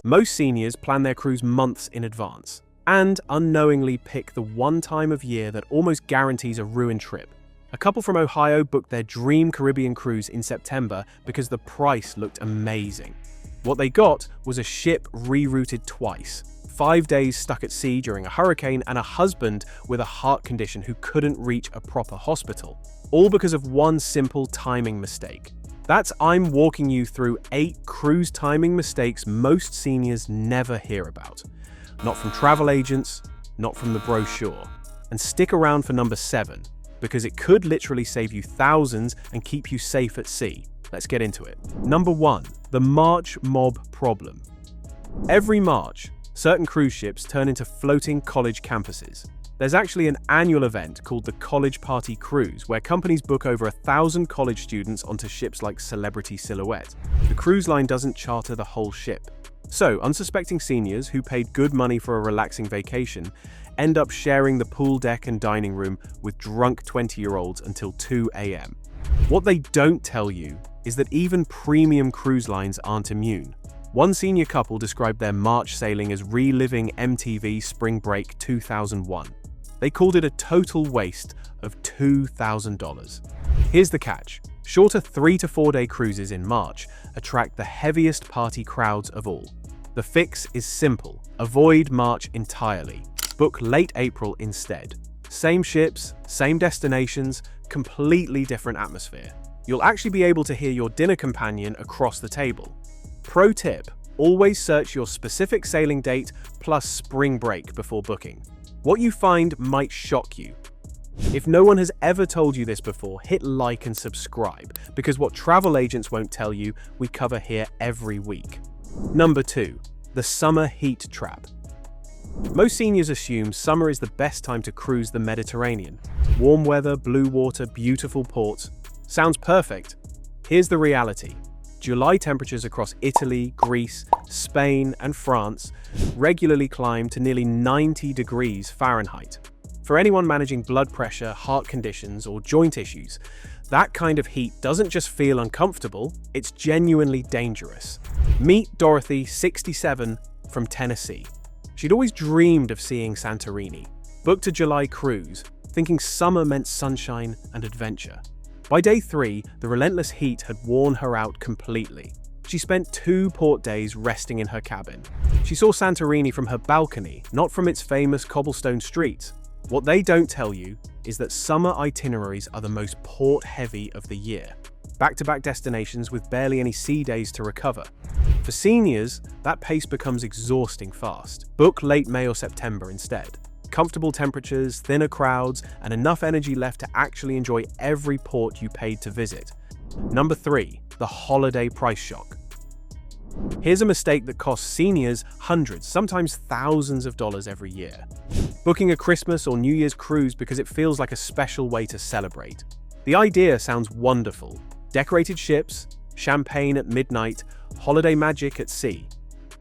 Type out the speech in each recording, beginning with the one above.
Most seniors plan their cruise months in advance and unknowingly pick the one time of year that almost guarantees a ruined trip. A couple from Ohio booked their dream Caribbean cruise in September because the price looked amazing. What they got was a ship rerouted twice, 5 days stuck at sea during a hurricane, and a husband with a heart condition who couldn't reach a proper hospital, all because of one simple timing mistake. I'm walking you through 8 cruise timing mistakes most seniors never hear about. Not from travel agents, not from the brochure. And stick around for number 7, because it could literally save you thousands and keep you safe at sea. Let's get into it. Number 1, the March mob problem. Every March, certain cruise ships turn into floating college campuses. There's actually an annual event called the College Party Cruise, where companies book over 1,000 college students onto ships like Celebrity Silhouette. The cruise line doesn't charter the whole ship. So, unsuspecting seniors who paid good money for a relaxing vacation end up sharing the pool deck and dining room with drunk 20-year-olds until 2 a.m. What they don't tell you is that even premium cruise lines aren't immune. One senior couple described their March sailing as reliving MTV Spring Break 2001. They called it a total waste of $2,000. Here's the catch. Shorter 3 to 4 day cruises in March attract the heaviest party crowds of all. The fix is simple. Avoid March entirely. Book late April instead. Same ships, same destinations, completely different atmosphere. You'll actually be able to hear your dinner companion across the table. Pro tip, always search your specific sailing date plus spring break before booking. What you find might shock you. If no one has ever told you this before, hit like and subscribe, because what travel agents won't tell you, we cover here every week. Number 2, the summer heat trap. Most seniors assume summer is the best time to cruise the Mediterranean. Warm weather, blue water, beautiful ports. Sounds perfect. Here's the reality. July temperatures across Italy, Greece, Spain, and France regularly climb to nearly 90 degrees Fahrenheit. For anyone managing blood pressure, heart conditions, or joint issues, that kind of heat doesn't just feel uncomfortable, it's genuinely dangerous. Meet Dorothy, 67, from Tennessee. She'd always dreamed of seeing Santorini. Booked a July cruise, thinking summer meant sunshine and adventure. By day 3, the relentless heat had worn her out completely. She spent 2 port days resting in her cabin. She saw Santorini from her balcony, not from its famous cobblestone streets. What they don't tell you is that summer itineraries are the most port-heavy of the year. Back-to-back destinations with barely any sea days to recover. For seniors, that pace becomes exhausting fast. Book late May or September instead. Comfortable temperatures, thinner crowds, and enough energy left to actually enjoy every port you paid to visit. Number 3, the holiday price shock. Here's a mistake that costs seniors hundreds, sometimes thousands of dollars every year. Booking a Christmas or New Year's cruise because it feels like a special way to celebrate. The idea sounds wonderful. Decorated ships, champagne at midnight, holiday magic at sea.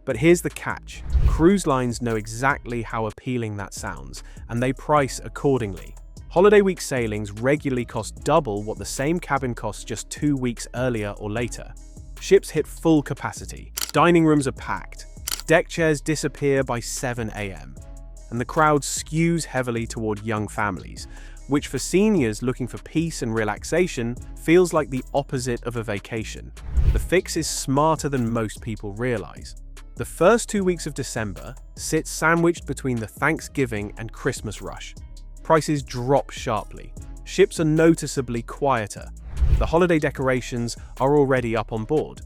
But here's the catch. Cruise lines know exactly how appealing that sounds, and they price accordingly. Holiday week sailings regularly cost double what the same cabin costs just 2 weeks earlier or later. Ships hit full capacity, dining rooms are packed, deck chairs disappear by 7 a.m., and the crowd skews heavily toward young families, which for seniors looking for peace and relaxation feels like the opposite of a vacation. The fix is smarter than most people realize. The first 2 weeks of December sit sandwiched between the Thanksgiving and Christmas rush. Prices drop sharply. Ships are noticeably quieter. The holiday decorations are already up on board.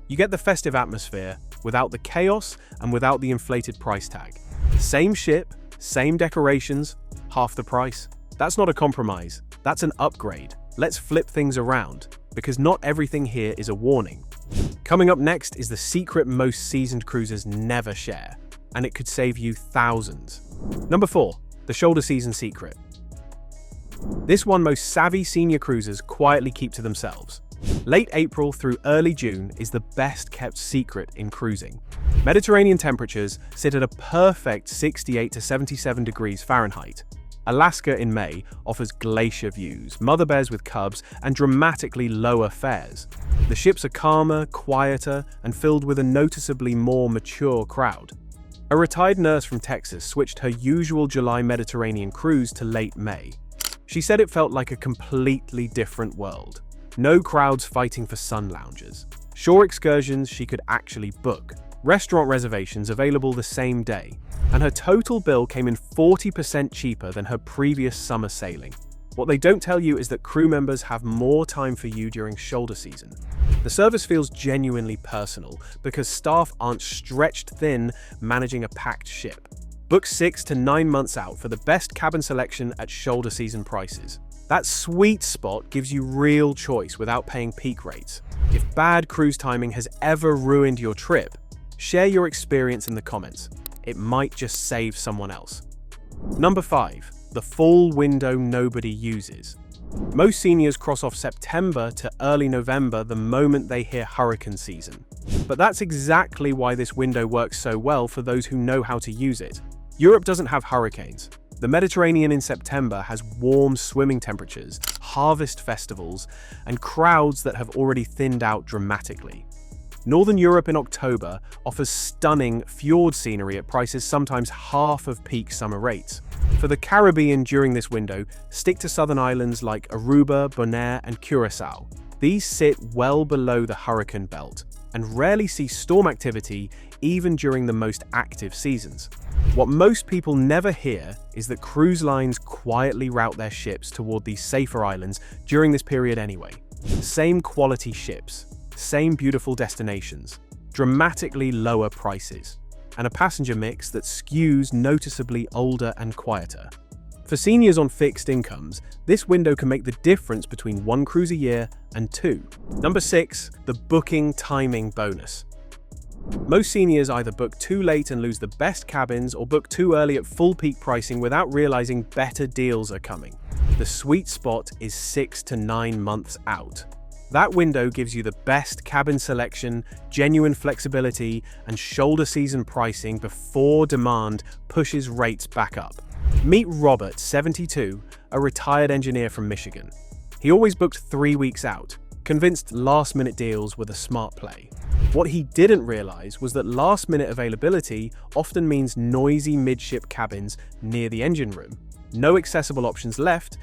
You get the festive atmosphere without the chaos and without the inflated price tag. Same ship, same decorations, half the price. That's not a compromise, that's an upgrade. Let's flip things around, because not everything here is a warning. Coming up next is the secret most seasoned cruisers never share, and it could save you thousands. Number 4, the shoulder season secret. This one most savvy senior cruisers quietly keep to themselves. Late April through early June is the best kept secret in cruising. Mediterranean temperatures sit at a perfect 68 to 77 degrees Fahrenheit. Alaska in May offers glacier views, mother bears with cubs, and dramatically lower fares. The ships are calmer, quieter, and filled with a noticeably more mature crowd. A retired nurse from Texas switched her usual July Mediterranean cruise to late May. She said it felt like a completely different world. No crowds fighting for sun loungers. Shore excursions she could actually book. Restaurant reservations available the same day. And her total bill came in 40% cheaper than her previous summer sailing. What they don't tell you is that crew members have more time for you during shoulder season. The service feels genuinely personal because staff aren't stretched thin managing a packed ship. Book 6 to 9 months out for the best cabin selection at shoulder season prices. That sweet spot gives you real choice without paying peak rates. If bad cruise timing has ever ruined your trip, share your experience in the comments. It might just save someone else. Number 5. The fall window nobody uses. Most seniors cross off September to early November the moment they hear hurricane season. But that's exactly why this window works so well for those who know how to use it. Europe doesn't have hurricanes. The Mediterranean in September has warm swimming temperatures, harvest festivals, and crowds that have already thinned out dramatically. Northern Europe in October offers stunning fjord scenery at prices sometimes half of peak summer rates. For the Caribbean during this window, stick to southern islands like Aruba, Bonaire, and Curacao. These sit well below the hurricane belt and rarely see storm activity even during the most active seasons. What most people never hear is that cruise lines quietly route their ships toward these safer islands during this period anyway. Same quality ships, same beautiful destinations, dramatically lower prices, and a passenger mix that skews noticeably older and quieter. For seniors on fixed incomes, this window can make the difference between 1 cruise a year and 2. Number 6, the booking timing bonus. Most seniors either book too late and lose the best cabins or book too early at full peak pricing without realizing better deals are coming. The sweet spot is 6 to 9 months out. That window gives you the best cabin selection, genuine flexibility, and shoulder season pricing before demand pushes rates back up. Meet Robert, 72, a retired engineer from Michigan. He always booked 3 weeks out, convinced last-minute deals were the smart play. What he didn't realize was that last-minute availability often means noisy midship cabins near the engine room, no accessible options left,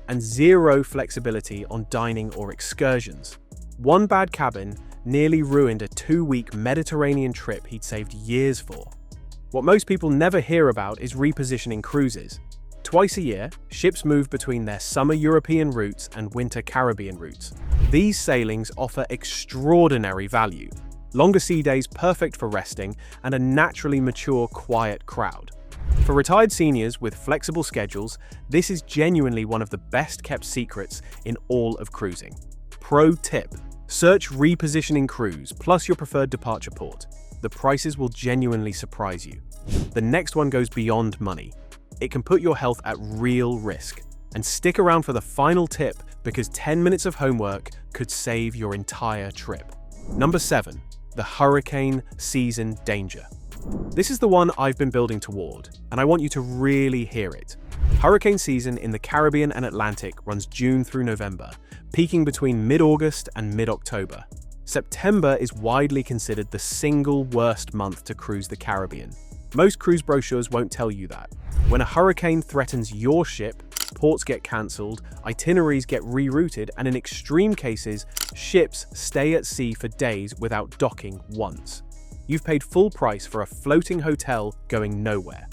and zero flexibility on dining or excursions. One bad cabin nearly ruined a 2-week Mediterranean trip he'd saved years for. What most people never hear about is repositioning cruises. Twice a year, ships move between their summer European routes and winter Caribbean routes. These sailings offer extraordinary value. Longer sea days perfect for resting, and a naturally mature, quiet crowd. For retired seniors with flexible schedules, this is genuinely one of the best-kept secrets in all of cruising. Pro tip: search repositioning cruise plus your preferred departure port. The prices will genuinely surprise you. The next one goes beyond money. It can put your health at real risk. And stick around for the final tip because 10 minutes of homework could save your entire trip. Number 7. The hurricane season danger. This is the one I've been building toward, and I want you to really hear it. Hurricane season in the Caribbean and Atlantic runs June through November, peaking between mid-August and mid-October. September is widely considered the single worst month to cruise the Caribbean. Most cruise brochures won't tell you that. When a hurricane threatens your ship, ports get cancelled, itineraries get rerouted, and in extreme cases, ships stay at sea for days without docking once. You've paid full price for a floating hotel going nowhere.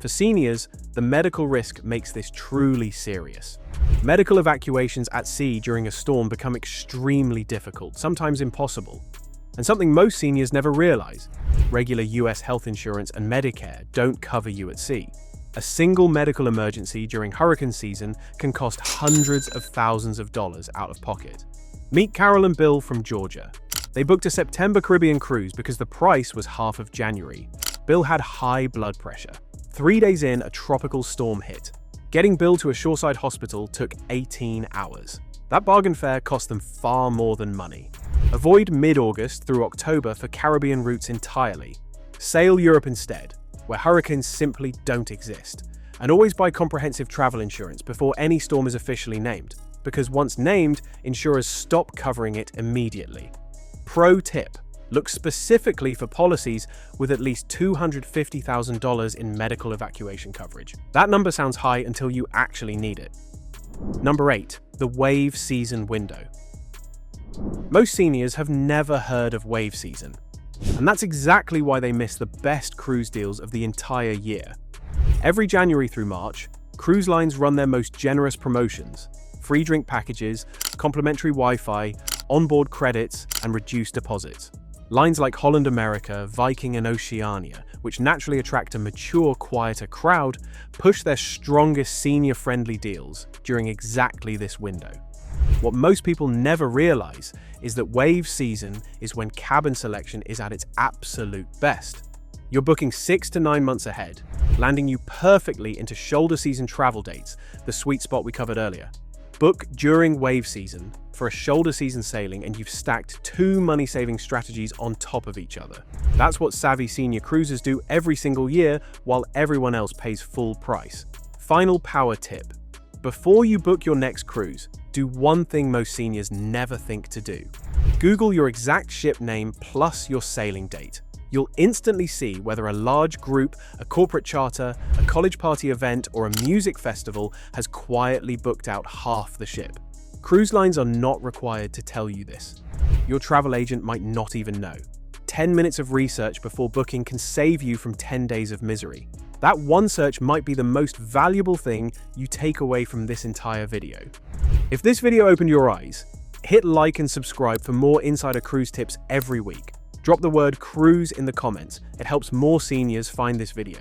For seniors, the medical risk makes this truly serious. Medical evacuations at sea during a storm become extremely difficult, sometimes impossible. And something most seniors never realize: regular US health insurance and Medicare don't cover you at sea. A single medical emergency during hurricane season can cost hundreds of thousands of dollars out of pocket. Meet Carol and Bill from Georgia. They booked a September Caribbean cruise because the price was half of January. Bill had high blood pressure. 3 days in, a tropical storm hit. Getting Bill to a shoreside hospital took 18 hours. That bargain fare cost them far more than money. Avoid mid-August through October for Caribbean routes entirely. Sail Europe instead, where hurricanes simply don't exist. And always buy comprehensive travel insurance before any storm is officially named, because once named, insurers stop covering it immediately. Pro tip: look specifically for policies with at least $250,000 in medical evacuation coverage. That number sounds high until you actually need it. Number 8. The wave season window. Most seniors have never heard of wave season, and that's exactly why they miss the best cruise deals of the entire year. Every January through March, cruise lines run their most generous promotions: free drink packages, complimentary Wi-Fi, onboard credits, and reduced deposits. Lines like Holland America, Viking, and Oceania, which naturally attract a mature, quieter crowd, push their strongest senior-friendly deals during exactly this window. What most people never realize is that wave season is when cabin selection is at its absolute best. You're booking 6 to 9 months ahead, landing you perfectly into shoulder season travel dates, the sweet spot we covered earlier. Book during wave season for a shoulder season sailing and you've stacked 2 money-saving strategies on top of each other. That's what savvy senior cruisers do every single year while everyone else pays full price. Final power tip: before you book your next cruise, do one thing most seniors never think to do. Google your exact ship name plus your sailing date. You'll instantly see whether a large group, a corporate charter, a college party event, or a music festival has quietly booked out half the ship. Cruise lines are not required to tell you this. Your travel agent might not even know. 10 minutes of research before booking can save you from 10 days of misery. That one search might be the most valuable thing you take away from this entire video. If this video opened your eyes, hit like and subscribe for more insider cruise tips every week. Drop the word cruise in the comments. It helps more seniors find this video.